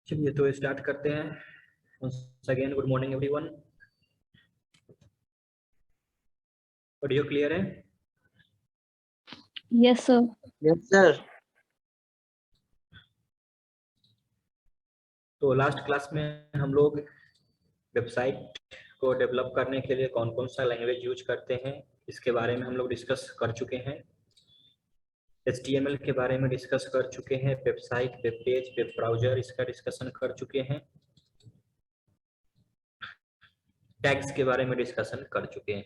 चलिए तो स्टार्ट करते हैं। Once again, good morning everyone. Audio clear है? Yes sir. Yes sir. तो लास्ट क्लास में हम लोग वेबसाइट को डेवलप करने के लिए कौन कौन सा लैंग्वेज यूज करते हैं इसके बारे में हम लोग डिस्कस कर चुके हैं। HTML के बारे में डिस्कस कर चुके हैं, website, web page, web browser इसका डिस्कशन कर चुके हैं, टैग्स के बारे में डिस्कशन कर चुके हैं।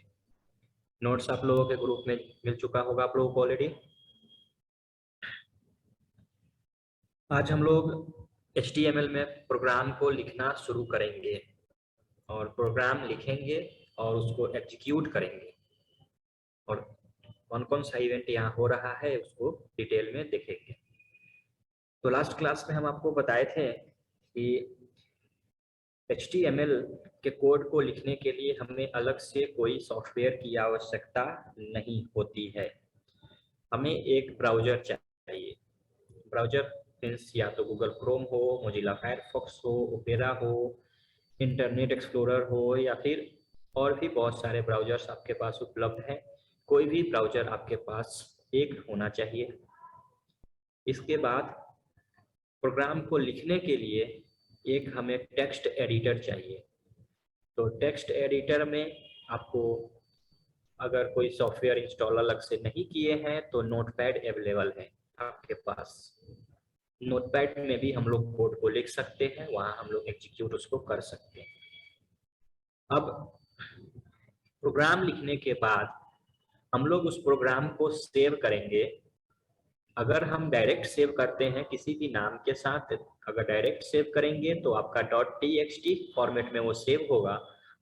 नोट्स आप लोगों के ग्रुप में मिल चुका होगा आप लोगों को ऑलरेडी। आज हम लोग HTML में प्रोग्राम को लिखना शुरू करेंगे और प्रोग्राम लिखेंगे और उसको एग्जीक्यूट करेंगे और कौन कौन सा इवेंट यहाँ हो रहा है उसको डिटेल में देखेंगे। तो लास्ट क्लास में हम आपको बताए थे कि HTML के कोड को लिखने के लिए हमें अलग से कोई सॉफ्टवेयर की आवश्यकता नहीं होती है। हमें एक ब्राउजर चाहिए। ब्राउजर मीन्स या तो गूगल क्रोम हो, मोजिला फायरफॉक्स हो, ओपेरा हो, इंटरनेट एक्सप्लोरर हो या फिर और भी बहुत सारे ब्राउजर्स आपके पास उपलब्ध हैं। कोई भी ब्राउजर आपके पास एक होना चाहिए। इसके बाद प्रोग्राम को लिखने के लिए एक हमें टेक्स्ट एडिटर चाहिए। तो टेक्स्ट एडिटर में आपको अगर कोई सॉफ्टवेयर इंस्टॉल अलग से नहीं किए हैं तो नोटपैड अवेलेबल है आपके पास। नोटपैड में भी हम लोग कोड को लिख सकते हैं, वहां हम लोग एग्जीक्यूट उसको कर सकते हैं। अब प्रोग्राम लिखने के बाद हम लोग उस प्रोग्राम को सेव करेंगे। अगर हम डायरेक्ट सेव करते हैं किसी भी नाम के साथ, अगर डायरेक्ट सेव करेंगे तो आपका .txt फॉर्मेट में वो सेव होगा,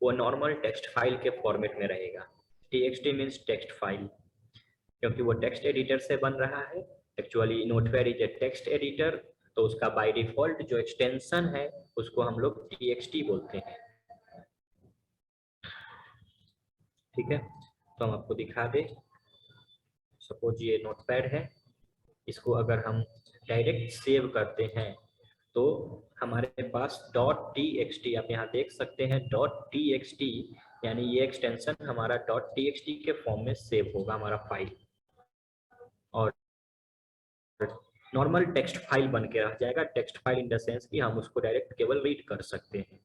वो नॉर्मल टेक्स्ट फाइल के फॉर्मेट में रहेगा। txt मीन्स टेक्स्ट फाइल, क्योंकि वो टेक्स्ट एडिटर से बन रहा है। Actually notepad is a text editor, तो उसका बाय डिफॉल्ट जो एक्सटेंशन है उसको हम लोग txt बोलते हैं। ठीक है, तो हम आपको दिखा दें। सपोज ये नोटपैड है, इसको अगर हम डायरेक्ट सेव करते हैं तो हमारे पास .txt आप यहाँ देख सकते हैं। .txt यानी ये एक्सटेंशन हमारा .txt के फॉर्म में सेव होगा हमारा फाइल, और नॉर्मल टेक्स्ट फाइल बन के रह जाएगा। Text file in the sense कि हम उसको डायरेक्ट केवल रीड कर सकते हैं,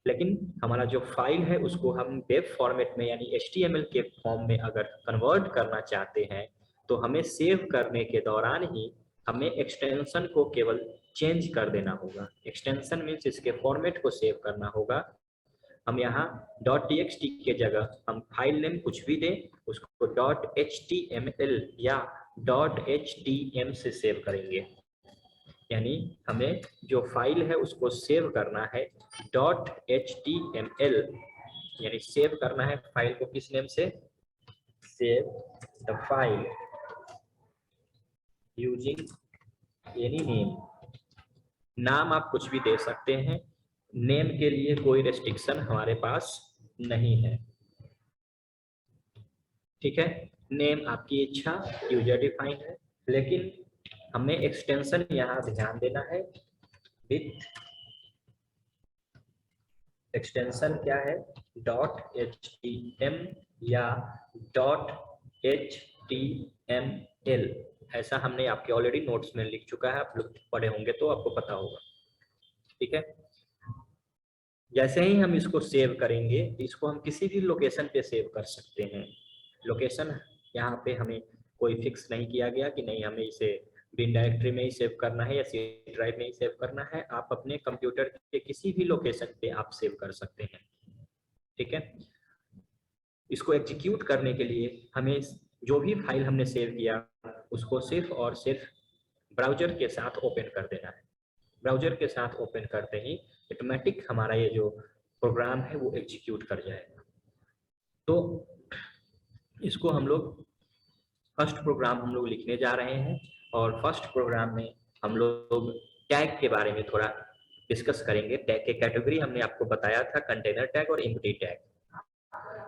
लेकिन हमारा जो फाइल है उसको हम वेब फॉर्मेट में यानी HTML के फॉर्म में अगर कन्वर्ट करना चाहते हैं तो हमें सेव करने के दौरान ही हमें एक्सटेंशन को केवल चेंज कर देना होगा। एक्सटेंशन मीन्स इसके फॉर्मेट को सेव करना होगा। हम यहाँ .txt के जगह हम फाइल नेम कुछ भी दें, उसको .html या .htm से सेव करेंगे। यानी हमें जो फाइल है उसको सेव करना है .html, यानी सेव करना है फाइल को किस नेम से? Save the file using any name. नाम आप कुछ भी दे सकते हैं, नेम के लिए कोई रेस्ट्रिक्शन हमारे पास नहीं है। ठीक है, नेम आपकी इच्छा, यूजर डिफाइन है, लेकिन हमें एक्सटेंशन यहाँ ध्यान देना है। विथ एक्सटेंशन क्या है? .htm या .html, ऐसा हमने आपके ऑलरेडी नोट्स में लिख चुका है, आप लोग पढ़े होंगे तो आपको पता होगा। ठीक है, जैसे ही हम इसको सेव करेंगे, इसको हम किसी भी लोकेशन पे सेव कर सकते हैं। लोकेशन यहाँ पे हमें कोई फिक्स नहीं किया गया कि नहीं हमें इसे बिन डायरेक्टरी में ही सेव करना है या C ड्राइव में ही सेव करना है। आप अपने कंप्यूटर के किसी भी लोकेशन पे आप सेव कर सकते हैं। ठीक है, इसको एग्जीक्यूट करने के लिए हमें जो भी फाइल हमने सेव किया उसको सिर्फ और सिर्फ ब्राउजर के साथ ओपन कर देना है। ब्राउजर के साथ ओपन करते ही ऑटोमेटिक हमारा ये जो प्रोग्राम है वो एग्जीक्यूट कर जाएगा। तो इसको हम लोग फर्स्ट प्रोग्राम हम लोग लिखने जा रहे हैं, और फर्स्ट प्रोग्राम में हम लोग टैग के बारे में थोड़ा डिस्कस करेंगे। टैग के कैटेगरी हमने आपको बताया था, कंटेनर टैग और एम्प्टी टैग।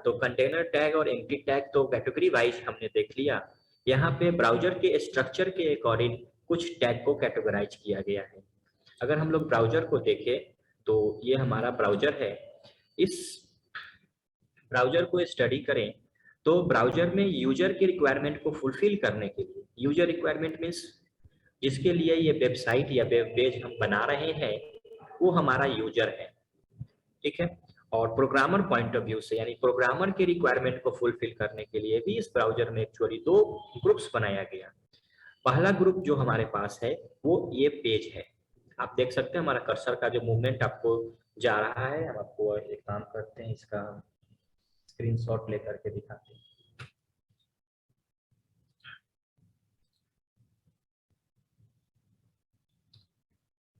तो कंटेनर टैग और एम्प्टी टैग तो कैटेगरी वाइज हमने देख लिया। यहाँ पे ब्राउजर के स्ट्रक्चर के अकॉर्डिंग कुछ टैग को कैटेगराइज किया गया है। अगर हम लोग ब्राउजर को देखें तो ये हमारा ब्राउजर है। इस ब्राउजर को स्टडी करें तो ब्राउजर में यूजर की रिक्वायरमेंट को फुलफिल करने के लिए, यूजर रिक्वायरमेंट मीन्स जिसके लिए ये वेबसाइट या वेब पेज हम बना रहे हैं वो हमारा यूजर है, ठीक है। और प्रोग्रामर पॉइंट ऑफ व्यू से यानी प्रोग्रामर की रिक्वायरमेंट को फुलफिल करने के लिए भी इस ब्राउजर में एक्चुअली दो ग्रुप्स बनाया गया। पहला ग्रुप जो हमारे पास है वो ये पेज है। आप देख सकते हैं हमारा कर्सर का जो मूवमेंट आपको जा रहा है। हम आपको एक काम करते हैं, इसका स्क्रीनशॉट लेकर के दिखाते हैं।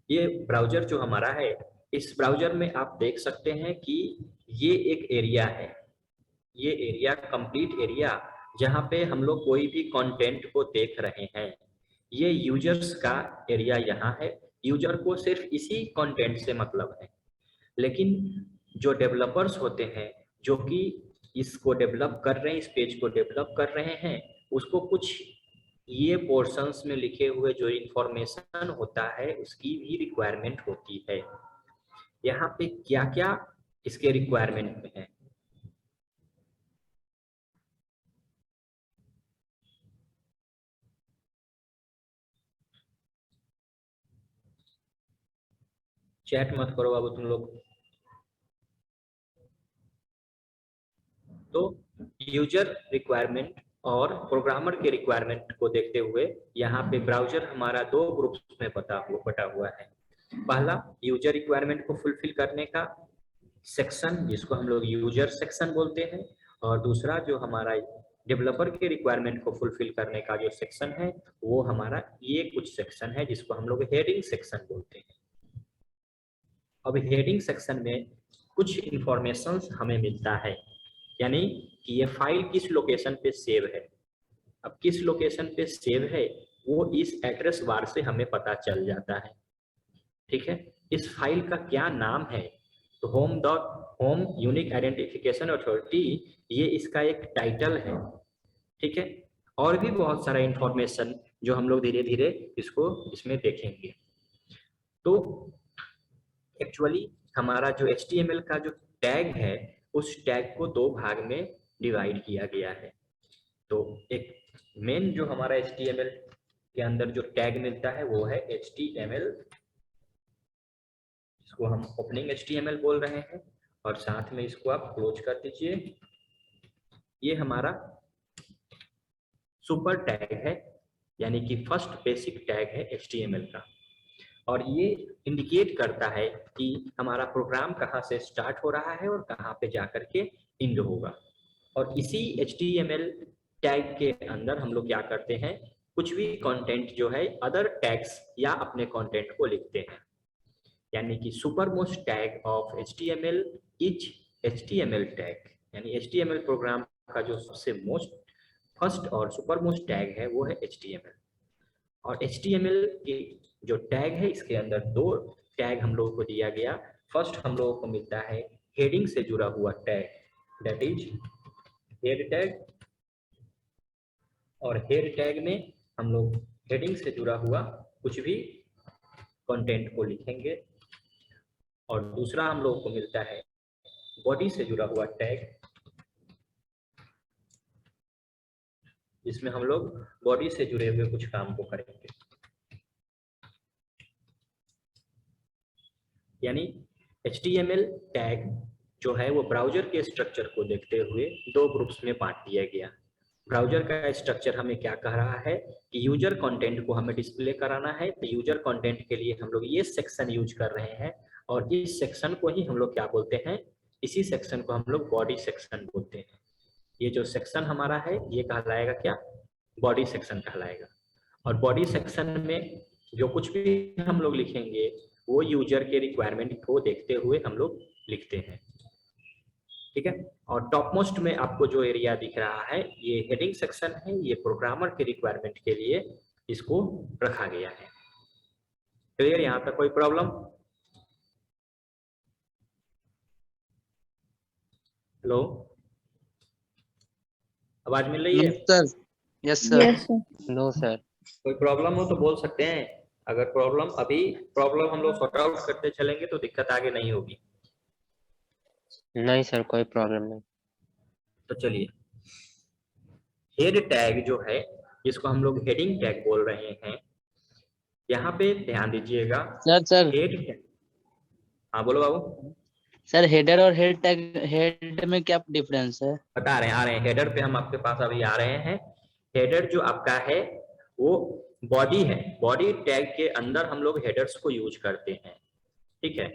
ये ब्राउजर जो हमारा है, इस ब्राउजर में आप देख सकते हैं कि ये एक एरिया है, ये एरिया कंप्लीट एरिया जहाँ पे हम लोग कोई भी कंटेंट को देख रहे हैं, ये यूजर्स का एरिया यहाँ है। यूजर को सिर्फ इसी कंटेंट से मतलब है, लेकिन जो डेवलपर्स होते हैं जो कि इसको डेवलप कर रहे हैं, इस पेज को डेवलप कर रहे हैं, उसको कुछ ये पोर्शंस में लिखे हुए जो इंफॉर्मेशन होता है उसकी भी रिक्वायरमेंट होती है। यहाँ पे क्या क्या इसके रिक्वायरमेंट में है। चैट मत करो बाबू तुम लोग। तो यूजर रिक्वायरमेंट और प्रोग्रामर के रिक्वायरमेंट को देखते हुए यहाँ पे ब्राउजर हमारा दो ग्रुप्स में बटा हुआ है। पहला यूजर रिक्वायरमेंट को फुलफिल करने का सेक्शन जिसको हम लोग यूजर सेक्शन बोलते हैं, और दूसरा जो हमारा डेवलपर के रिक्वायरमेंट को फुलफिल करने का जो सेक्शन है वो हमारा ये कुछ सेक्शन है जिसको हम लोग हेडिंग सेक्शन बोलते हैं। अब हेडिंग सेक्शन में कुछ इंफॉर्मेशन हमें मिलता है, यानी कि ये फाइल किस लोकेशन पे सेव है। अब किस लोकेशन पे सेव है वो इस एड्रेस बार से हमें पता चल जाता है, ठीक है। इस फाइल का क्या नाम है, तो होम यूनिक आइडेंटिफिकेशन अथॉरिटी, ये इसका एक टाइटल है, ठीक है। और भी बहुत सारा इंफॉर्मेशन जो हम लोग धीरे धीरे इसको इसमें देखेंगे। तो एक्चुअली हमारा जो HTML का जो टैग है उस टैग को दो भाग में डिवाइड किया गया है। तो एक मेन जो हमारा HTML के अंदर जो टैग मिलता है वो है HTML, इसको हम ओपनिंग HTML बोल रहे हैं, और साथ में इसको आप क्लोज कर दीजिए। ये हमारा सुपर टैग है, यानी कि फर्स्ट बेसिक टैग है HTML का, और ये इंडिकेट करता है कि हमारा प्रोग्राम कहाँ से स्टार्ट हो रहा है और कहाँ पे जाकर के एंड होगा। और इसी HTML टैग के अंदर हम लोग क्या करते हैं, कुछ भी कंटेंट जो है अदर टैग्स या अपने कंटेंट को लिखते हैं, यानी कि super most tag of HTML is HTML tag, यानी HTML प्रोग्राम का जो सबसे मोस्ट फर्स्ट और सुपर मोस्ट टैग है वो है HTML। और HTML की जो टैग है इसके अंदर दो टैग हम लोगों को दिया गया। फर्स्ट हम लोगों को मिलता है हेडिंग से जुड़ा हुआ tag, that is head tag, और हेड टैग में हम लोग हेडिंग से जुड़ा हुआ कुछ भी कंटेंट को लिखेंगे। और दूसरा हम लोगों को मिलता है बॉडी से जुड़ा हुआ टैग, जिसमें हम लोग बॉडी से जुड़े हुए कुछ काम को करेंगे, यानी HTML टैग जो है वो ब्राउजर के स्ट्रक्चर को देखते हुए दो ग्रुप्स में बांट दिया गया। ब्राउजर का स्ट्रक्चर हमें क्या कह रहा है कि यूजर कंटेंट को हमें डिस्प्ले कराना है, तो यूजर कंटेंट के लिए हम लोग ये सेक्शन यूज कर रहे हैं, और इस सेक्शन को ही हम लोग क्या बोलते हैं, इसी सेक्शन को हम लोग बॉडी सेक्शन बोलते हैं। ये जो सेक्शन हमारा है ये कहलाएगा क्या, बॉडी सेक्शन कहलाएगा। और बॉडी सेक्शन में जो कुछ भी हम लोग लिखेंगे वो यूजर के रिक्वायरमेंट को देखते हुए हम लोग लिखते हैं, ठीक है। और टॉप मोस्ट में आपको जो एरिया दिख रहा है ये हेडिंग सेक्शन है, ये प्रोग्रामर के रिक्वायरमेंट के लिए इसको रखा गया है। क्लियर, यहाँ तक कोई प्रॉब्लम? हेलो, आवाज मिल रही है? Sir, yes sir, no sir. कोई प्रॉब्लम हो तो बोल सकते हैं। अगर प्रॉब्लम हम लोग सॉर्ट आउट करते चलेंगे तो दिक्कत आगे नहीं होगी। नहीं सर, कोई प्रॉब्लम नहीं। तो चलिए, हेड टैग जो है, जिसको हम लोग हेडिंग टैग बोल रहे हैं, यहाँ पे ध्यान दीजिएगा। सर हेड टैग, हाँ बोलो बाबू। सर हेडर और हेड टैग, हेड में क्या डिफरेंस है? बता रहे हैं, आ रहे हैं, हेडर पे हम आपके पास अभी आ रहे हैं। हेडर जो आपका है वो बॉडी है, बॉडी टैग के अंदर हम लोग हेडर्स को यूज करते हैं। ठीक है,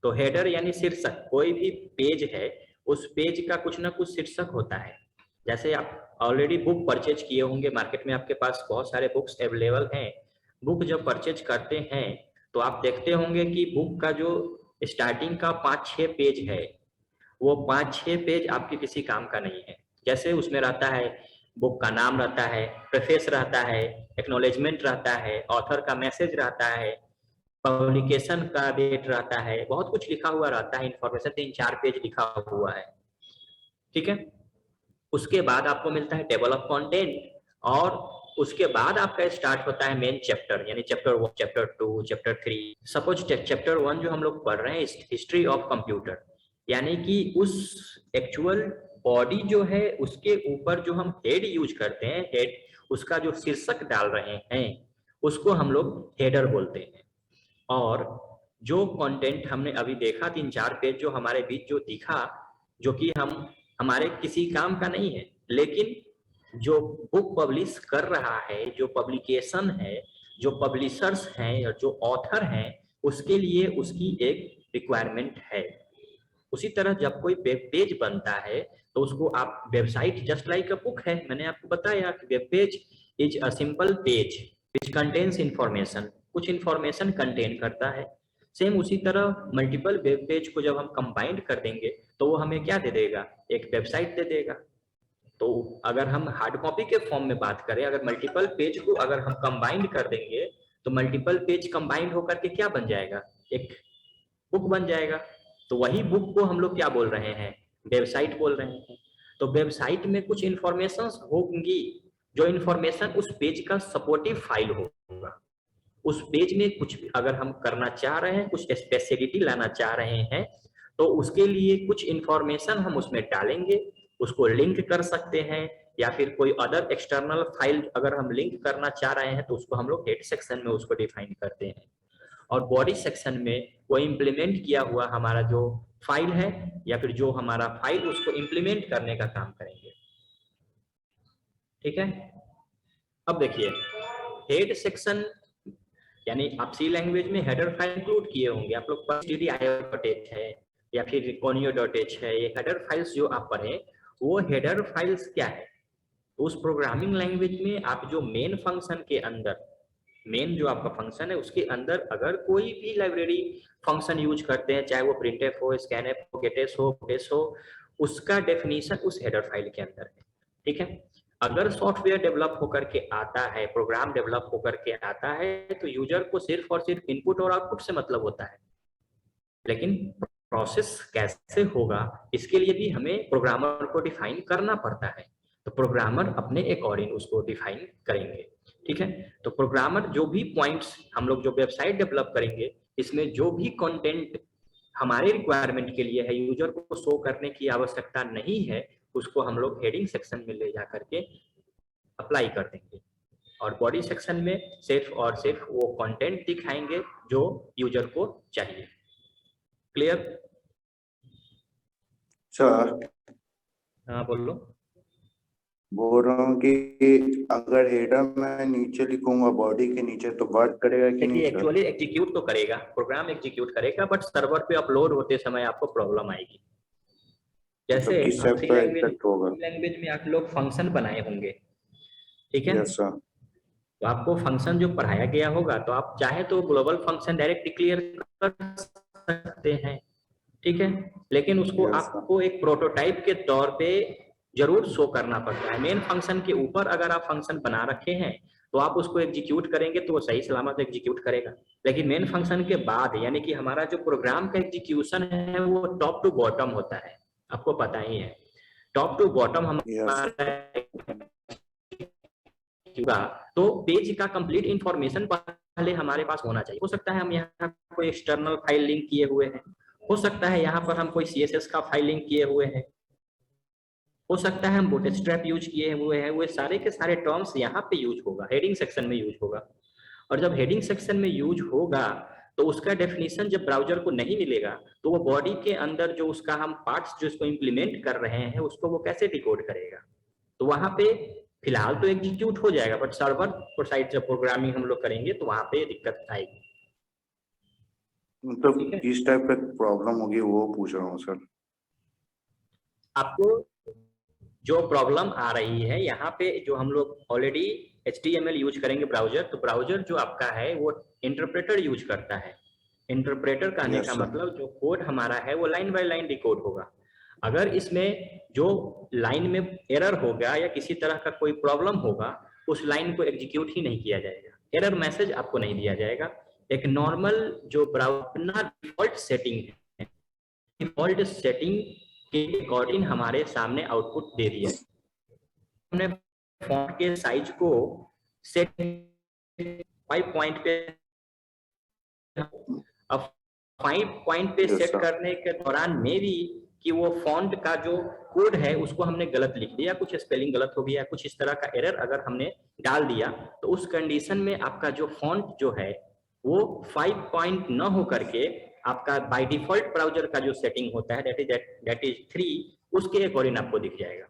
तो हेडर यानी शीर्षक, कोई भी पेज है उस पेज का कुछ ना कुछ शीर्षक होता है। जैसे आप ऑलरेडी बुक परचेज किए होंगे, मार्केट में आपके पास बहुत सारे बुक्स अवेलेबल हैं। बुक जब परचेज करते हैं तो आप देखते होंगे कि बुक का जो स्टार्टिंग का 5-6 पेज है, वो 5-6 पेज आपके किसी काम का नहीं है। जैसे उसमें रहता है, बुक का नाम रहता है, प्रेफेस रहता है, एक्नॉलेजमेंट रहता है, ऑथर का मैसेज रहता है, पब्लिकेशन का डेट रहता है, बहुत कुछ लिखा हुआ रहता है, इंफॉर्मेशन 3-4 पेज लिखा हुआ है। ठीक है, उसके बाद आपको मिलता है टेबल ऑफ कंटेंट, और उसके बाद आपका स्टार्ट होता है मेन चैप्टर, यानी chapter 1, chapter 2, chapter 3। Suppose chapter 1 जो हम लोग पढ़ रहे हैं, हिस्ट्री ऑफ कंप्यूटर, यानी कि उस एक्चुअल बॉडी जो है उसके ऊपर जो हम हेड यूज करते हैं, हेड, उसका जो शीर्षक डाल रहे हैं उसको हम लोग हेडर बोलते हैं। और जो कंटेंट हमने अभी देखा, 3-4 पेज जो हमारे बीच जो दिखा, जो कि हम हमारे किसी काम का नहीं है, लेकिन जो बुक पब्लिश कर रहा है, जो पब्लिकेशन है, जो पब्लिशर्स हैं और जो ऑथर हैं, उसके लिए उसकी एक रिक्वायरमेंट है। उसी तरह जब कोई वेब पेज बनता है तो उसको आप, website just like a book है, मैंने आपको बताया कि web page is a simple page which contains information, कुछ इंफॉर्मेशन कंटेन करता है। सेम उसी तरह मल्टीपल वेब पेज को जब हम कंबाइंड कर देंगे तो वो हमें क्या दे देगा, एक वेबसाइट दे देगा। तो अगर हम हार्ड कॉपी के फॉर्म में बात करें, अगर मल्टीपल पेज को अगर हम कंबाइंड कर देंगे तो मल्टीपल पेज कंबाइंड होकर के क्या बन जाएगा, एक बुक बन जाएगा। तो वही बुक को हम लोग क्या बोल रहे हैं, वेबसाइट बोल रहे हैं। तो वेबसाइट में कुछ इंफॉर्मेशन होंगी, जो इंफॉर्मेशन उस पेज का सपोर्टिव फाइल होगा। उस पेज में कुछ अगर हम करना चाह रहे हैं, कुछ स्पेशलिटी लाना चाह रहे हैं, तो उसके लिए कुछ इंफॉर्मेशन हम उसमें डालेंगे, उसको लिंक कर सकते हैं, या फिर कोई अदर एक्सटर्नल फाइल अगर हम लिंक करना चाह रहे हैं तो उसको हम लोग हेड सेक्शन में उसको डिफाइन करते हैं। और बॉडी सेक्शन में वो इम्प्लीमेंट किया हुआ हमारा जो फाइल है, या फिर जो हमारा फाइल, उसको इम्प्लीमेंट करने का काम करेंगे। ठीक है, अब देखिए, हेड सेक्शन यानी आप सी लैंग्वेज में हेडर फाइल इंक्लूड किए होंगे आप लोग, stdio.h है या फिर conio.h है, ये हेडर फाइल्स जो आप पढ़े, वो हेडर फाइल्स क्या है, उस प्रोग्रामिंग लैंग्वेज में आप जो मेन फंक्शन के अंदर, मेन जो आपका फंक्शन है उसके अंदर अगर कोई भी लाइब्रेरी फंक्शन यूज करते हैं, चाहे वो printf हो, scanf हो, getS हो, puts हो, उसका डेफिनेशन उस हेडर फाइल के अंदर है। ठीक है, अगर सॉफ्टवेयर डेवलप होकर के आता है, प्रोग्राम डेवलप होकर के आता है, तो यूजर को सिर्फ और सिर्फ इनपुट और आउटपुट से मतलब होता है, लेकिन प्रोसेस कैसे होगा इसके लिए भी हमें प्रोग्रामर को डिफाइन करना पड़ता है। तो प्रोग्रामर अपने अकॉर्डिंग उसको डिफाइन करेंगे। ठीक है, तो प्रोग्रामर जो भी पॉइंट्स हम लोग जो वेबसाइट डेवलप करेंगे, इसमें जो भी कंटेंट हमारे रिक्वायरमेंट के लिए है, यूजर को शो करने की आवश्यकता नहीं है, उसको हम लोग हेडिंग सेक्शन में ले जा करके अप्लाई कर देंगे, और बॉडी सेक्शन में सिर्फ और सिर्फ वो कंटेंट दिखाएंगे जो यूजर को चाहिए। क्लियर? सर हाँ बोलो। बोल रहा हूँ कि अगर हेडर मैं नीचे लिखूंगा बॉडी के नीचे तो वर्क करेगा कि देखिए, नहीं सर? एक्चुअली एग्जीक्यूट तो करेगा, प्रोग्राम एग्जीक्यूट करेगा, बट सर्वर पे अपलोड होते समय आपको प्रॉब्लम आएगी। जैसे मतलब किस आप टाइप का इफेक्ट होगा? सी लैंग्वेज में आप लोग फंक्शन बनाए होंगे, ठीक है, यस सर। तो आपको फंक्शन जो पढ़ाया गया होगा तो आप चाहे तो ग्लोबल फंक्शन डायरेक्ट डिक्लेयर कर सकते हैं। ठीक है, लेकिन उसको यस सर। आपको एक प्रोटोटाइप के तौर पे जरूर शो करना पड़ता है। मेन फंक्शन के ऊपर अगर आप फंक्शन बना रखे हैं तो आप उसको एग्जीक्यूट करेंगे तो वो सही सलामत एग्जीक्यूट करेगा, लेकिन मेन फंक्शन के बाद यानी कि हमारा जो प्रोग्राम का एग्जीक्यूशन है वो टॉप टू बॉटम होता है, आपको पता ही है। टॉप टू बॉटम यस हमारा तो पेज का कंप्लीट इंफॉर्मेशन पहले हमारे पास होना चाहिए। हो सकता है हम यहाँ कोई एक्सटर्नल फाइल लिंक किए हुए हैं, हो सकता है यहाँ पर हम कोई CSS का फाइल लिंक किए हुए हैं, हो सकता है हम बूटस्ट्रैप यूज किए हुए हैं। वो सारे के सारे टर्म्स यहाँ पे यूज होगा, हेडिंग सेक्शन में यूज होगा। और जब हेडिंग सेक्शन में यूज होगा तो उसका डेफिनेशन जब ब्राउजर को नहीं मिलेगा तो वो बॉडी के अंदर जो उसका हम पार्ट्स जो इसको इम्प्लीमेंट कर रहे हैं उसको वो कैसे डिकोड करेगा। तो वहां पे फिलहाल तो एग्जीक्यूट हो जाएगा, बट सर्वर पर साइड जब प्रोग्रामिंग हम लोग करेंगे तो वहां पे दिक्कत आएगी। मतलब किस टाइप का प्रॉब्लम होगी वो पूछ रहा हूँ सर। आपको जो प्रॉब्लम आ रही है यहाँ पे, जो हम लोग ऑलरेडी HTML यूज करेंगे ब्राउजर, तो ब्राउजर जो आपका है वो इंटरप्रेटर यूज करता है। इंटरप्रेटर कहने का मतलब जो कोड हमारा है वो लाइन बाय लाइन डिकोड होगा। अगर इसमें जो लाइन में एरर होगा या किसी तरह का कोई प्रॉब्लम होगा, उस लाइन को एग्जीक्यूट ही नहीं किया जाएगा, एरर मैसेज आपको नहीं दिया जाएगा। एक नॉर्मल जो ब्राउजर डिफॉल्ट सेटिंग है, डिफॉल्ट सेटिंग के अकॉर्डिंग हमारे सामने आउटपुट दे दिया। हमने फॉन्ट के साइज को सेट 5 पॉइंट पे, अब 5 पॉइंट पे सेट करने के दौरान में भी कि वो फॉन्ट का जो कोड है उसको हमने गलत लिख दिया, कुछ स्पेलिंग गलत हो गया, कुछ इस तरह का एरर अगर हमने डाल दिया, तो उस कंडीशन में आपका जो फॉन्ट जो है वो 5 पॉइंट न हो करके आपका बाय डिफॉल्ट ब्राउजर का जो सेटिंग होता है दैट इज 3, उसके अकॉर्डिंग आपको दिख जाएगा।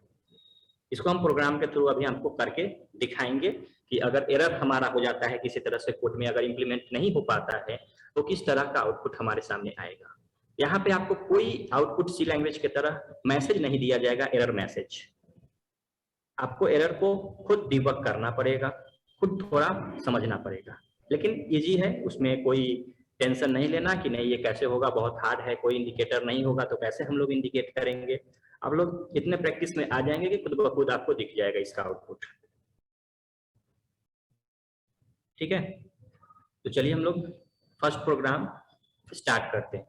इसको हम प्रोग्राम के थ्रू अभी हमको करके दिखाएंगे कि अगर एरर हमारा हो जाता है किसी तरह से कोड में, अगर इंप्लीमेंट नहीं हो पाता है तो किस तरह का आउटपुट हमारे सामने आएगा। यहाँ पे आपको कोई आउटपुट सी लैंग्वेज की तरह मैसेज नहीं दिया जाएगा, एरर मैसेज। आपको एरर को खुद डिबग करना पड़ेगा, खुद थोड़ा समझना पड़ेगा, लेकिन इजी है, उसमें कोई टेंशन नहीं लेना कि नहीं ये कैसे होगा, बहुत हार्ड है, कोई इंडिकेटर नहीं होगा तो कैसे हम लोग इंडिकेट करेंगे। आप लोग इतने प्रैक्टिस में आ जाएंगे कि खुद ब खुद आपको दिख जाएगा इसका आउटपुट। ठीक है, तो चलिए हम लोग फर्स्ट प्रोग्राम स्टार्ट करते हैं।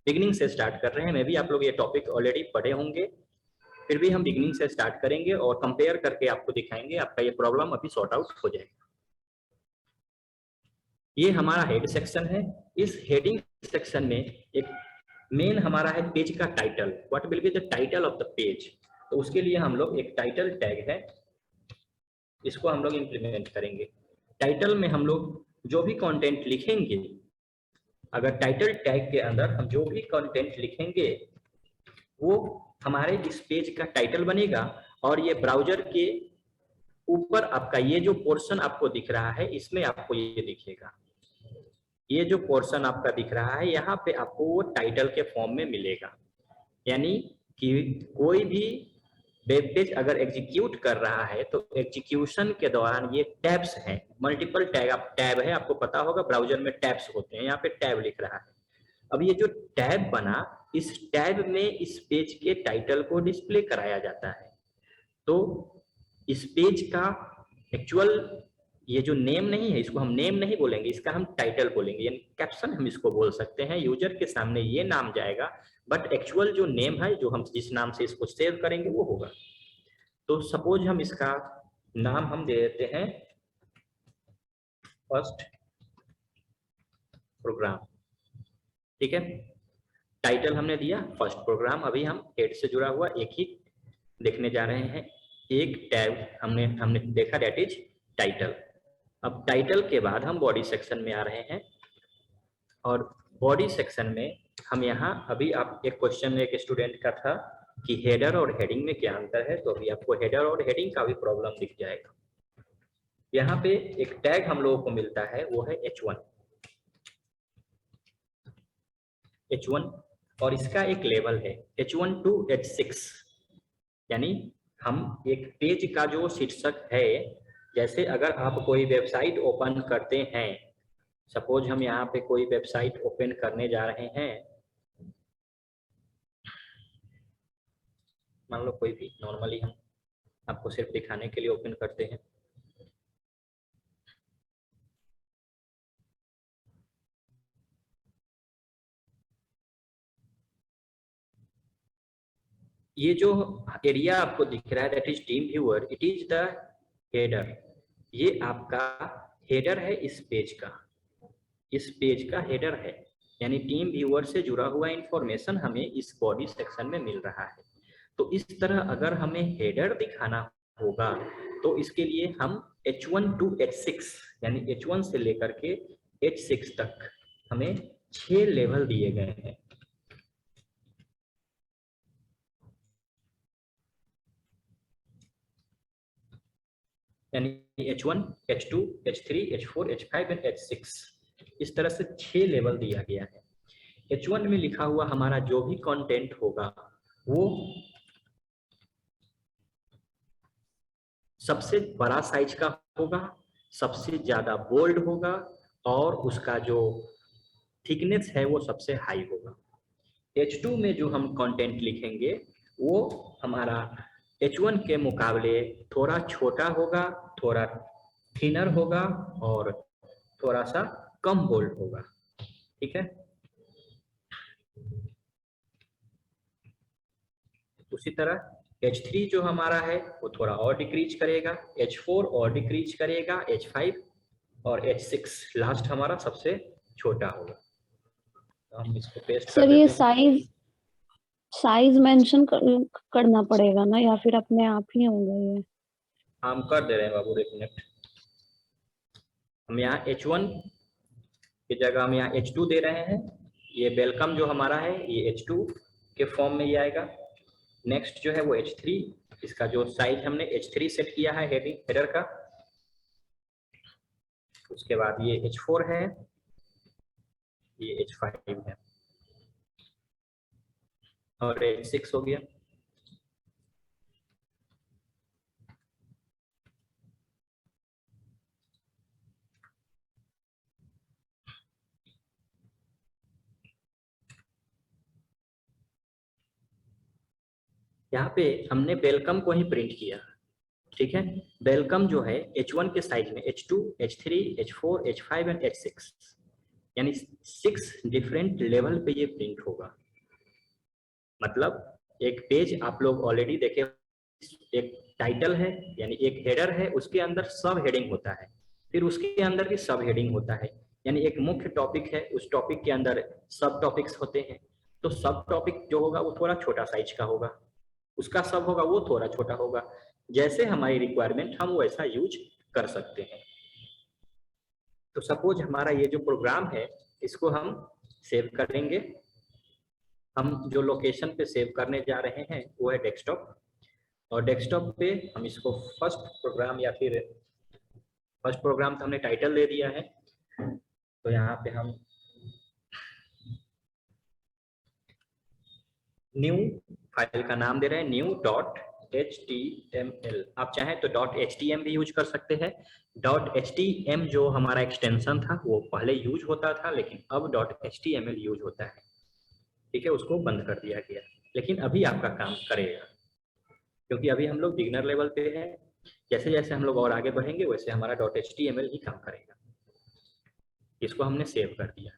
बिगिनिंग से स्टार्ट कर रहे हैं, मैं भी आप लोग ये टॉपिक ऑलरेडी पढ़े होंगे, फिर भी हम बिगिनिंग से स्टार्ट करेंगे और कंपेयर करके आपको दिखाएंगे, आपका ये प्रॉब्लम अभी सॉर्ट आउट हो जाएगा। ये हमारा हेड सेक्शन है। इस हेडिंग सेक्शन में एक मेन हमारा है पेज का title, what will be the title of the page. तो उसके लिए हम लोग एक टाइटल टैग है, इसको हम लोग इंप्लीमेंट करेंगे। टाइटल में हम लोग जो भी कंटेंट लिखेंगे, अगर टाइटल टैग के अंदर हम जो भी कंटेंट लिखेंगे वो हमारे इस पेज का टाइटल बनेगा। और ये ब्राउजर के ऊपर आपका ये जो पोर्शन आपको दिख रहा है इसमें आपको ये दिखेगा, ये जो पोर्शन आपका दिख रहा है यहाँ पे आपको वो टाइटल के फॉर्म में मिलेगा। यानी कि कोई भी वेब पेज अगर एग्जीक्यूट कर रहा है तो एग्जीक्यूशन के दौरान ये टैब्स हैं, मल्टीपल टैब है, आपको पता होगा ब्राउजर में टैब्स होते हैं, यहाँ पे टैब लिख रहा है। अब ये जो टैब बना, इस टैब में इस पेज के टाइटल को डिस्प्ले कराया जाता है। तो इस पेज का एक्चुअल ये जो नेम नहीं है, इसको हम नेम नहीं बोलेंगे, इसका हम टाइटल बोलेंगे, यानी कैप्शन हम इसको बोल सकते हैं। यूजर के सामने ये नाम जाएगा, बट एक्चुअल जो नेम है, जो हम जिस नाम से इसको सेव करेंगे वो होगा। तो सपोज हम इसका नाम हम दे देते हैं फर्स्ट प्रोग्राम। ठीक है, टाइटल हमने दिया फर्स्ट प्रोग्राम। अभी हम हेड से जुड़ा हुआ एक ही देखने जा रहे हैं, एक टैब हमने देखा, दैट इज टाइटल। अब टाइटल के बाद हम बॉडी सेक्शन में आ रहे हैं, और बॉडी सेक्शन में हम यहाँ अभी आप एक क्वेश्चन एक स्टूडेंट का था कि हेडर और हेडिंग में क्या अंतर है, तो अभी आपको हेडर और हेडिंग का भी प्रॉब्लम दिख जाएगा। यहाँ पे एक टैग हम लोगों को मिलता है, वो है H1, और इसका एक लेवल है H1 to H6। यानी हम एक पेज का जो शीर्षक है, जैसे अगर आप कोई वेबसाइट ओपन करते हैं, सपोज हम यहाँ पे कोई वेबसाइट ओपन करने जा रहे हैं, मान लो कोई भी, नॉर्मली हम आपको सिर्फ दिखाने के लिए ओपन करते हैं। ये जो एरिया आपको दिख रहा है that is team viewer, it is the header. ये आपका हेडर है इस पेज का हेडर है, यानी टीम व्यूअर से जुड़ा हुआ इंफॉर्मेशन हमें इस बॉडी सेक्शन में मिल रहा है। तो इस तरह अगर हमें हेडर दिखाना होगा तो इसके लिए हम H1 to H6 यानी H1 से लेकर के H6 तक हमें 6 लेवल दिए गए हैं। यानी H1, H2, H3, H4, H5 and H6 इस तरह से 6 लेवल दिया गया है। H1 में लिखा हुआ हमारा जो भी कंटेंट होगा वो सबसे बड़ा साइज का होगा, सबसे ज्यादा बोल्ड होगा और उसका जो थिकनेस है वो सबसे हाई होगा। H2 में जो हम कंटेंट लिखेंगे वो हमारा H1 के मुकाबले थोड़ा छोटा होगा, थोड़ा थिनर होगा और थोड़ा सा कम बोल्ड होगा। ठीक है, उसी तरह H3 जो हमारा है वो थोड़ा और डिक्रीज करेगा, H4 और डिक्रीज करेगा, H5 और H6 लास्ट हमारा सबसे छोटा होगा। तो हम इसको पेस्ट कर सर ये देते हैं। साइज मेंशन करना पड़ेगा ना, या फिर अपने आप ही होगा ये? हम कर दे रहे हैं बाबू, एक मिनट। हम यहाँ H1 की जगह हम यहाँ H2 दे रहे हैं। ये वेलकम जो हमारा है ये H2 के फॉर्म में ही आएगा। नेक्स्ट जो है वो H3, इसका जो साइज हमने H3 सेट किया है हेडर का। उसके बाद ये H4 है, ये H5 है और H6 हो गया। यहाँ पे हमने वेलकम को ही प्रिंट किया। ठीक है, वेलकम जो है H1 के साइज में H2, H3, H4, H5 and H6 यानी 6 डिफरेंट लेवल पे ये प्रिंट होगा। मतलब एक पेज आप लोग ऑलरेडी देखे, एक टाइटल है यानी एक हेडर है, उसके अंदर सब हेडिंग होता है, फिर उसके अंदर भी सब हेडिंग होता है, यानी एक मुख्य टॉपिक है, उस टॉपिक के अंदर सब टॉपिक्स होते हैं। तो सब टॉपिक जो होगा वो थोड़ा छोटा साइज का होगा, उसका सब होगा वो थोड़ा छोटा होगा। जैसे हमारी रिक्वायरमेंट हम वैसा यूज कर सकते हैं। तो सपोज हमारा ये जो प्रोग्राम है इसको हम सेव करेंगे। हम जो लोकेशन पे सेव करने जा रहे हैं वो है डेस्कटॉप, और डेस्कटॉप पे हम इसको फर्स्ट प्रोग्राम या फिर फर्स्ट प्रोग्राम तो हमने टाइटल दे दिया है, तो यहाँ पे हम न्यू फाइल का नाम दे रहे हैं new.html। आप चाहें तो .htm भी यूज कर सकते हैं। .htm जो हमारा एक्सटेंशन था वो पहले यूज होता था, लेकिन अब .html यूज होता है। ठीक है, उसको बंद कर दिया गया, लेकिन अभी आपका काम करेगा क्योंकि अभी हम लोग बिगिनर लेवल पे हैं। जैसे जैसे हम लोग और आगे बढ़ेंगे वैसे हमारा .html ही काम करेगा। इसको हमने सेव कर दिया।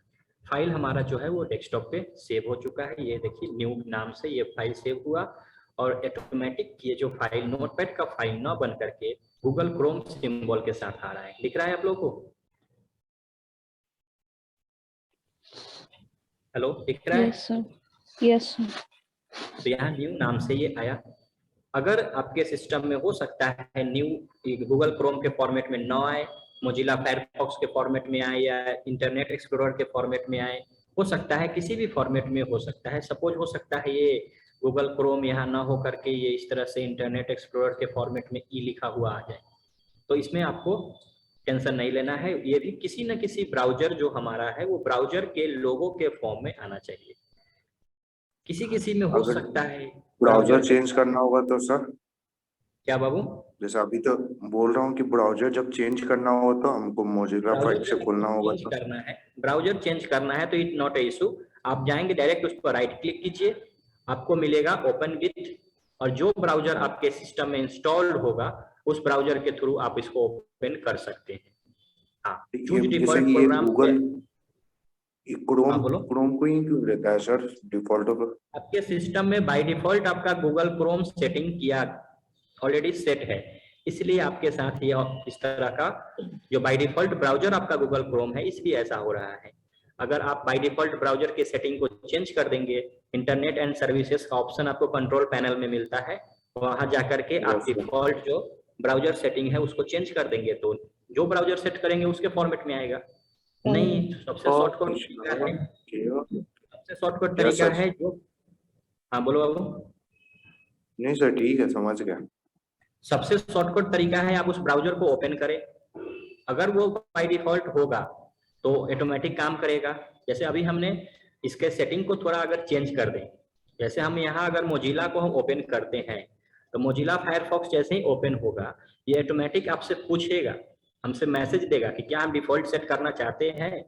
फाइल हमारा जो है वो डेस्कटॉप पे सेव हो चुका है। ये देखिए न्यू नाम से ये फाइल सेव हुआ, और ऑटोमेटिक ये जो फाइल नोटपैड का फाइल ना बन करके गूगल क्रोम सिंबल के साथ आ रहा है। दिख रहा है आप लोगों को? हेलो, दिख रहा है? Yes sir, yes sir. तो यहाँ न्यू नाम से ये आया। अगर आपके सिस्टम में हो सकता है न्यू गूगल क्रोम के फॉर्मेट में ना आए, मोजिला फायरफॉक्स के फॉर्मेट में आए या इंटरनेट एक्सप्लोरर के फॉर्मेट में आए, हो सकता है किसी भी फॉर्मेट में हो सकता है। सपोज हो सकता है ये गूगल क्रोम यहाँ ना हो करके ये इस तरह से इंटरनेट एक्सप्लोरर के फॉर्मेट में ई लिखा हुआ आ जाए, तो इसमें आपको टेंशन नहीं लेना है। ये भी किसी न किसी ब्राउजर जो हमारा है वो ब्राउजर के लोगो के फॉर्म में आना चाहिए। किसी किसी में हो सकता है ब्राउजर चेंज करना होगा तो सर? क्या बाबू? जैसे अभी तो बोल रहा हूँ कि ब्राउजर जब चेंज करना हो तो हमको मोजिला फाइल से खोलना होगा तो? करना है, ब्राउजर चेंज करना है तो इट नॉट ए इशू। आप जाएंगे डायरेक्ट उस पर राइट क्लिक कीजिए, आपको मिलेगा ओपन विथ, और जो ब्राउजर आपके सिस्टम में इंस्टॉल्ड होगा उस ब्राउजर के थ्रू आप इसको ओपन कर सकते हैं। हाँ, choose default program. Google Chrome को ही क्यों रहता है सर डिफॉल्ट पर? आपके सिस्टम में बाय डिफॉल्ट आपका गूगल क्रोम सेटिंग किया ऑलरेडी सेट है, इसलिए आपके साथ ये इस तरह का जो बाय डिफॉल्ट ब्राउजर आपका गूगल क्रोम है, इसलिए ऐसा हो रहा है। अगर आप बाय डिफॉल्ट ब्राउजर के सेटिंग को चेंज कर देंगे, इंटरनेट एंड सर्विसेज का ऑप्शन आपको कंट्रोल पैनल में मिलता है, वहां जाकर के आप डिफॉल्ट जो ब्राउजर सेटिंग है उसको चेंज कर देंगे, तो जो ब्राउजर सेट करेंगे उसके फॉर्मेट में आएगा। नहीं, सबसे शॉर्टकट तरीका है, सबसे शॉर्टकट तरीका है जो, हाँ बोलो बाबू। नहीं सर, ठीक है, समझ गया। सबसे शॉर्टकट तरीका है आप उस ब्राउजर को ओपन करें, अगर वो बाय डिफॉल्ट होगा तो ऑटोमेटिक काम करेगा। जैसे अभी हमने इसके सेटिंग को थोड़ा अगर चेंज कर दें, जैसे हम यहाँ अगर मोजिला को हम ओपन करते हैं तो मोजिला फायरफॉक्स जैसे ही ओपन होगा ये ऑटोमेटिक आपसे पूछेगा, हमसे मैसेज देगा कि क्या हम डिफॉल्ट सेट करना चाहते हैं,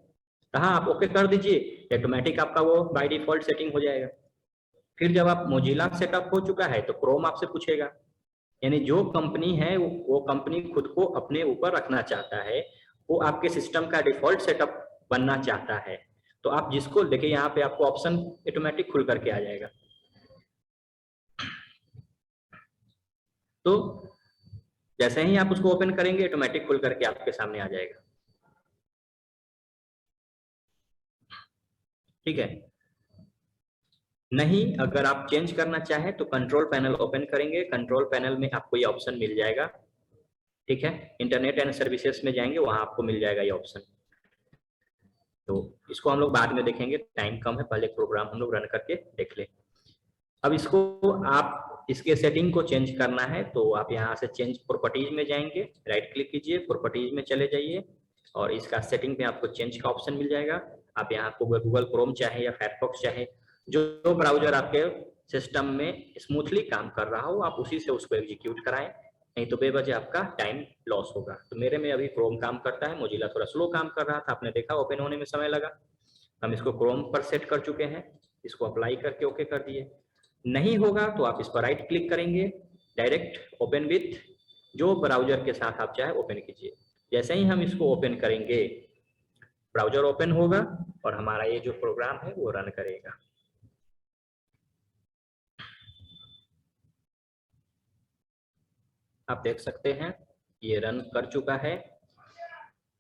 तो हाँ आप ओके कर दीजिए, ऑटोमेटिक आपका वो बाय डिफॉल्ट सेटिंग हो जाएगा। फिर जब आप मोजिला सेटअप हो चुका है तो क्रोम आपसे पूछेगा, यानी जो कंपनी है वो कंपनी खुद को अपने ऊपर रखना चाहता है, वो आपके सिस्टम का डिफॉल्ट सेटअप बनना चाहता है, तो आप जिसको देखिए यहाँ पे आपको ऑप्शन ऑटोमेटिक खुल करके आ जाएगा। तो जैसे ही आप उसको ओपन करेंगे ऑटोमेटिक खुल करके आपके सामने आ जाएगा। ठीक है, नहीं अगर आप चेंज करना चाहें तो कंट्रोल पैनल ओपन करेंगे, कंट्रोल पैनल में आपको ये ऑप्शन मिल जाएगा। ठीक है, इंटरनेट एंड सर्विसेज में जाएंगे, वहां आपको मिल जाएगा ये ऑप्शन। तो इसको हम लोग बाद में देखेंगे, टाइम कम है, पहले प्रोग्राम हम लोग रन करके देख ले। अब इसको आप इसके सेटिंग को चेंज करना है तो आप यहाँ से चेंज प्रॉपर्टीज में जाएंगे, राइट क्लिक कीजिए, प्रॉपर्टीज में चले जाइए और इसका सेटिंग पे आपको चेंज का ऑप्शन मिल जाएगा। आप यहाँ आपको गूगल क्रोम चाहे या फायरफॉक्स चाहे, जो ब्राउजर आपके सिस्टम में स्मूथली काम कर रहा हो आप उसी से उसको एग्जीक्यूट कराएं, नहीं तो बेवजह आपका टाइम लॉस होगा। तो मेरे में अभी क्रोम काम करता है, मोजिला थोड़ा स्लो काम कर रहा था, आपने देखा ओपन होने में समय लगा। हम इसको क्रोम पर सेट कर चुके हैं, इसको अप्लाई करके ओके कर दिए। नहीं होगा तो आप इस पर राइट क्लिक करेंगे, डायरेक्ट ओपन विथ जो ब्राउजर के साथ आप चाहे ओपन कीजिए। जैसे ही हम इसको ओपन करेंगे ब्राउजर ओपन होगा और हमारा ये जो प्रोग्राम है वो रन करेगा। आप देख सकते हैं ये रन कर चुका है।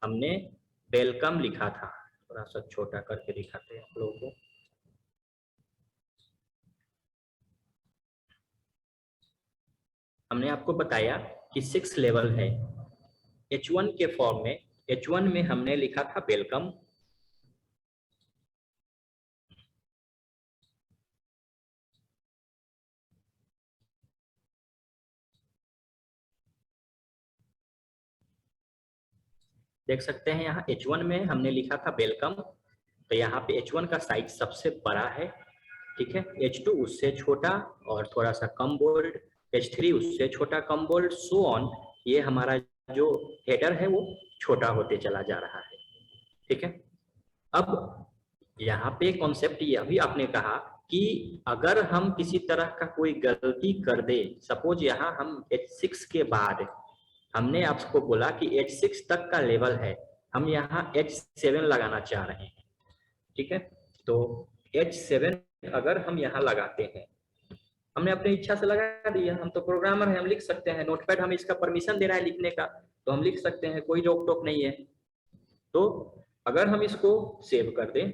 हमने वेलकम लिखा था, थोड़ा सा छोटा करके दिखाते हैं आप लोगों को। हमने आपको बताया कि 6 लेवल है, H1 के फॉर्म में, H1 में हमने लिखा था वेलकम, देख सकते हैं यहाँ H1 में हमने लिखा था वेलकम, तो यहाँ पे H1 का साइज सबसे बड़ा है। ठीक है, H2 उससे छोटा और थोड़ा सा कम बोल्ड, H3 उससे छोटा कम बोल्ड, सो ऑन। ये हमारा जो हेडर है वो छोटा होते चला जा रहा है। ठीक है, अब यहाँ पे कॉन्सेप्ट ये अभी आपने कहा कि अगर हम किसी तरह का कोई गलती कर दे, सपोज यहाँ हम H6 के बाद हमने आपको बोला कि H6 तक का लेवल है, हम यहाँ H7 लगाना चाह रहे हैं। ठीक है, तो H7 अगर हम यहाँ लगाते हैं, हमने अपनी इच्छा से लगा दिया, हम तो प्रोग्रामर हैं, हम लिख सकते हैं, नोटपैड हमें इसका परमिशन दे रहा है लिखने का, तो हम लिख सकते हैं, कोई रोक टोक नहीं है। तो अगर हम इसको सेव कर दें,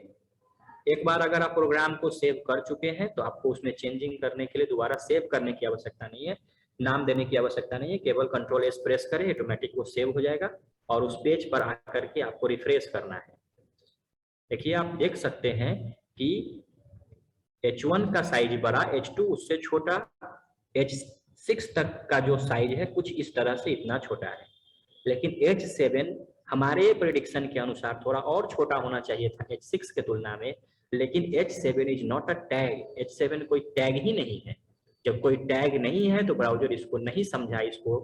एक बार अगर आप प्रोग्राम को सेव कर चुके हैं तो आपको उसमें चेंजिंग करने के लिए दोबारा सेव करने की आवश्यकता नहीं है, नाम देने की आवश्यकता नहीं है, केवल कंट्रोल एस प्रेस करें, ऑटोमेटिक वो सेव हो जाएगा और उस पेज पर आकर के आपको रिफ्रेश करना है। देखिए आप देख सकते हैं कि H1 का साइज बड़ा, H2 उससे छोटा, H6 तक का जो साइज है कुछ इस तरह से इतना छोटा है, लेकिन H7 हमारे प्रेडिक्शन के अनुसार थोड़ा और छोटा होना चाहिए था H6 के तुलना में, लेकिन H7 is not a tag, H7 कोई टैग ही नहीं है। जब कोई टैग नहीं है तो ब्राउजर इसको नहीं समझा, इसको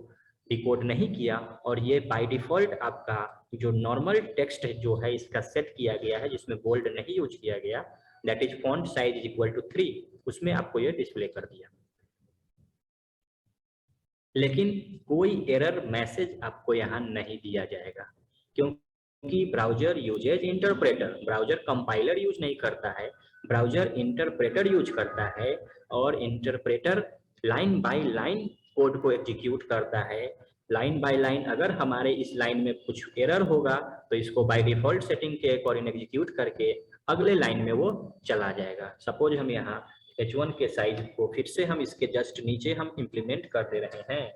डिकोड नहीं किया, और ये बाय डिफॉल्ट आपका जो नॉर्मल टेक्स्ट जो है इसका सेट किया गया है, जिसमें बोल्ड नहीं यूज किया गया, that is font size is equal to 3, उसमें आपको ये डिस्प्ले कर दिया। लेकिन कोई एरर मैसेज आपको यहाँ नहीं दिया जाएगा, क्योंकि browser uses interpreter, browser compiler use नहीं करता है, ब्राउजर इंटरप्रेटर यूज करता है, और interpreter line by line code को एग्जीक्यूट करता है, लाइन बाय लाइन अगर हमारे इस लाइन में कुछ एरर होगा तो इसको बाय डिफॉल्ट सेटिंग के अकॉर्डिंग एग्जीक्यूट करके अगले लाइन में वो चला जाएगा। सपोज हम यहाँ H1 के साइज को फिर से हम इसके जस्ट नीचे हम इंप्लीमेंट कर दे रहे हैं।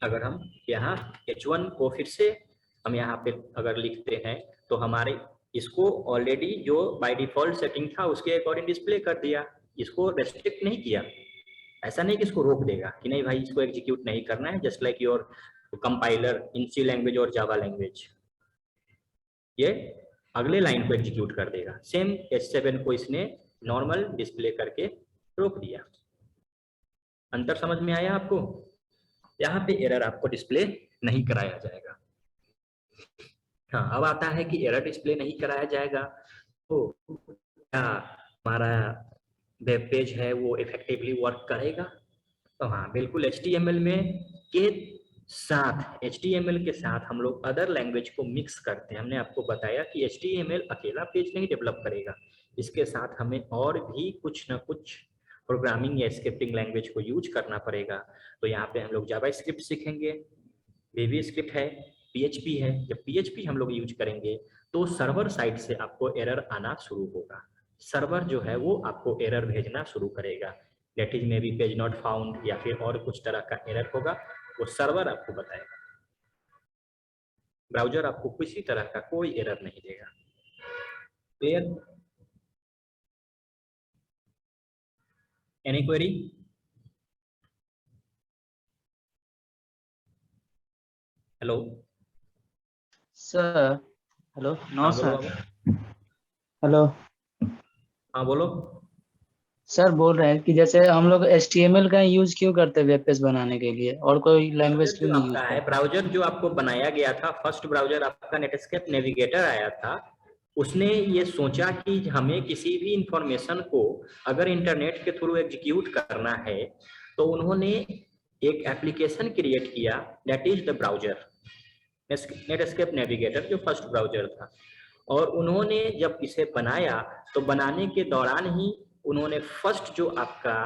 अगर हम यहाँ H1 को फिर से हम यहाँ पे अगर लिखते हैं तो हमारे इसको ऑलरेडी जो बाय डिफॉल्ट सेटिंग था उसके अकॉर्डिंग डिस्प्ले कर दिया, इसको रेस्ट्रिक्ट नहीं किया। ऐसा नहीं कि इसको रोक देगा कि नहीं भाई इसको एग्जीक्यूट नहीं करना है, just like your compiler in C language और जावा लैंग्वेज, ये अगले लाइन को एग्जीक्यूट कर देगा। सेम H7 को इसने नॉर्मल डिस्प्ले करके रोक दिया। अंतर समझ में आया आपको? यहाँ पे एरर आपको डिस्प्ले नहीं कराया जाएगा। हाँ, अब आता है कि एरर डिस्प्ले नहीं कराया जाएगा तो क्या हमारा वेब पेज है वो इफेक्टिवली वर्क करेगा? तो हाँ बिल्कुल, HTML में के साथ HTML के साथ हम लोग अदर लैंग्वेज को मिक्स करते हैं। हमने आपको बताया कि HTML अकेला पेज नहीं डेवलप करेगा, इसके साथ हमें और भी कुछ ना कुछ प्रोग्रामिंग या स्क्रिप्टिंग लैंग्वेज को यूज करना पड़ेगा। तो यहाँ पे हम लोग जावास्क्रिप्ट सीखेंगे, VB है, PHP है। जब PHP हम लोग यूज करेंगे तो सर्वर साइड से आपको एरर आना शुरू होगा। सर्वर जो है वो आपको एरर भेजना शुरू करेगा, that is may be page not found या फिर और कुछ तरह का एरर होगा, वो सर्वर आपको बताएगा। ब्राउजर आपको किसी तरह का कोई एरर नहीं देगा। Clear? Any query? Hello sir, hello, no हाँ सर, बोलो। हेलो हाँ बोलो। सर, बोल रहे हैं कि जैसे हम लोग HTML का यूज क्यों करते हैं वेब पेज बनाने के लिए, और कोई लैंग्वेज ब्राउजर क्यों जो नहीं यूज आपका है, करते? ब्राउजर जो आपको बनाया गया था, फर्स्ट ब्राउजर आपका नेटस्केप नेविगेटर आया था, उसने ये सोचा कि हमें किसी भी इंफॉर्मेशन को अगर इंटरनेट के थ्रू एग्जीक्यूट करना है तो उन्होंने एक एप्लीकेशन क्रिएट किया, that is the browser, Netscape navigator जो फर्स्ट ब्राउजर था। और उन्होंने जब इसे बनाया तो बनाने के दौरान ही उन्होंने फर्स्ट जो आपका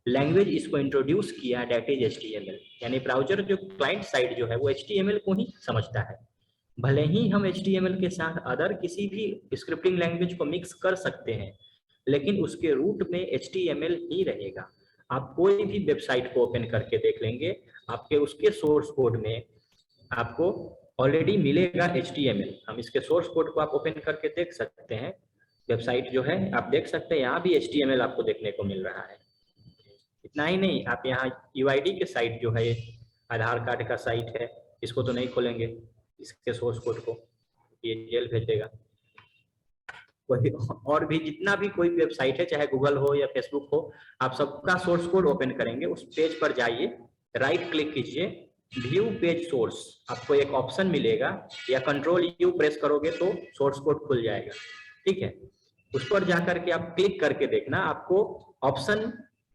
लैंग्वेज इसको इंट्रोड्यूस किया, दैट इज HTML। यानी ब्राउजर जो क्लाइंट साइड जो है वो HTML को ही समझता है। भले ही हम HTML के साथ अदर किसी भी स्क्रिप्टिंग लैंग्वेज को मिक्स कर सकते हैं, लेकिन उसके रूट में HTML ही रहेगा। आप कोई भी वेबसाइट को ओपन करके देख लेंगे, आपके उसके सोर्स कोड में आपको ऑलरेडी मिलेगा HTML। हम इसके सोर्स कोड को आप ओपन करके देख सकते हैं, वेबसाइट जो है आप देख सकते हैं, यहाँ भी HTML आपको देखने को मिल रहा है। इतना ही नहीं, आप यहाँ UID के साइट जो है, आधार कार्ड का साइट है, इसको तो नहीं खोलेंगे, इसके सोर्स कोड को ये जेल भेज देगा। कोई और भी जितना भी कोई वेबसाइट है, चाहे गूगल हो या फेसबुक हो, आप सबका सोर्स कोड ओपन करेंगे, उस पेज पर जाइए, राइट क्लिक कीजिए, व्यू पेज सोर्स, आपको एक ऑप्शन मिलेगा, या Ctrl+U प्रेस करोगे तो सोर्स कोड खुल जाएगा। ठीक है, उस पर जाकर के आप क्लिक करके देखना, आपको ऑप्शन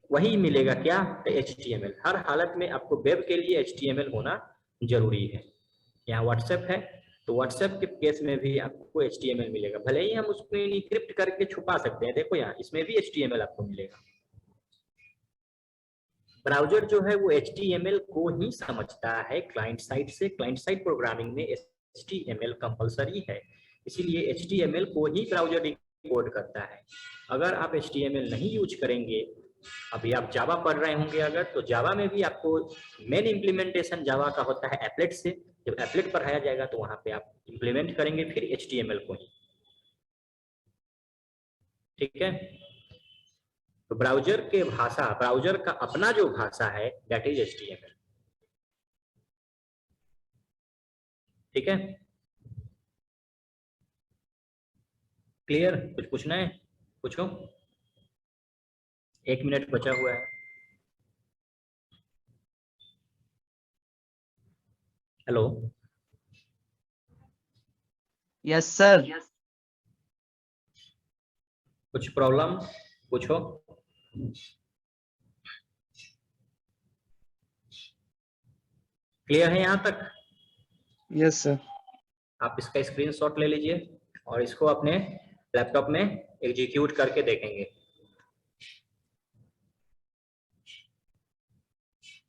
वही मिलेगा, क्या? HTML। हर हालत में आपको वेब के लिए HTML होना जरूरी है। यहाँ व्हाट्सएप है तो व्हाट्सएप के केस में भी आपको HTML मिलेगा, भले ही हम उसको इनक्रिप्ट करके छुपा सकते हैं। देखो यहाँ इसमें भी HTML आपको मिलेगा। ब्राउजर जो है वो HTML को ही समझता है क्लाइंट साइड से। क्लाइंट साइड प्रोग्रामिंग में HTML कंपलसरी है, इसीलिए HTML को ही ब्राउजर डिकोड करता है। अगर आप HTML नहीं यूज करेंगे, अभी आप जावा पढ़ रहे होंगे अगर, तो जावा में भी आपको मेन इम्प्लीमेंटेशन जावा का होता है एप्लेट से। जब एप्लेट पढ़ाया जाएगा तो वहां पे आप इम्प्लीमेंट करेंगे फिर HTML को ही। ठीक है, तो ब्राउजर के भाषा, ब्राउजर का अपना जो भाषा है दैट इज HTML। ठीक है, क्लियर? कुछ पूछना है? पूछो, 1 मिनट बचा हुआ है। Hello, yes sir. कुछ प्रॉब्लम पूछो। क्लियर है यहाँ तक? Yes sir. आप इसका स्क्रीनशॉट ले लीजिए और इसको अपने लैपटॉप में एग्जीक्यूट करके देखेंगे।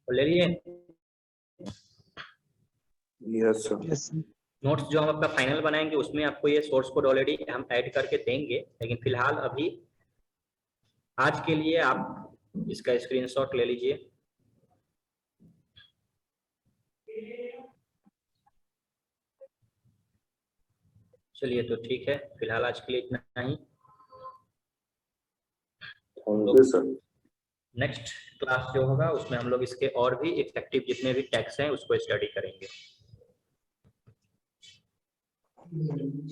तो ले लिए yes sir. Yes sir. Notes जो हम आपका फाइनल बनाएंगे उसमें आपको ये सोर्स कोड ऑलरेडी हम ऐड करके देंगे, लेकिन फिलहाल अभी आज के लिए आप इसका स्क्रीनशॉट ले लीजिए। चलिए तो ठीक है, फिलहाल आज के लिए इतना ही। Thank you sir. Next class जो होगा उसमें हम लोग इसके और भी इफेक्टिव जितने भी टैग्स हैं उसको स्टडी करेंगे।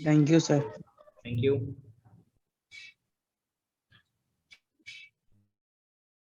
Thank you sir. Thank you.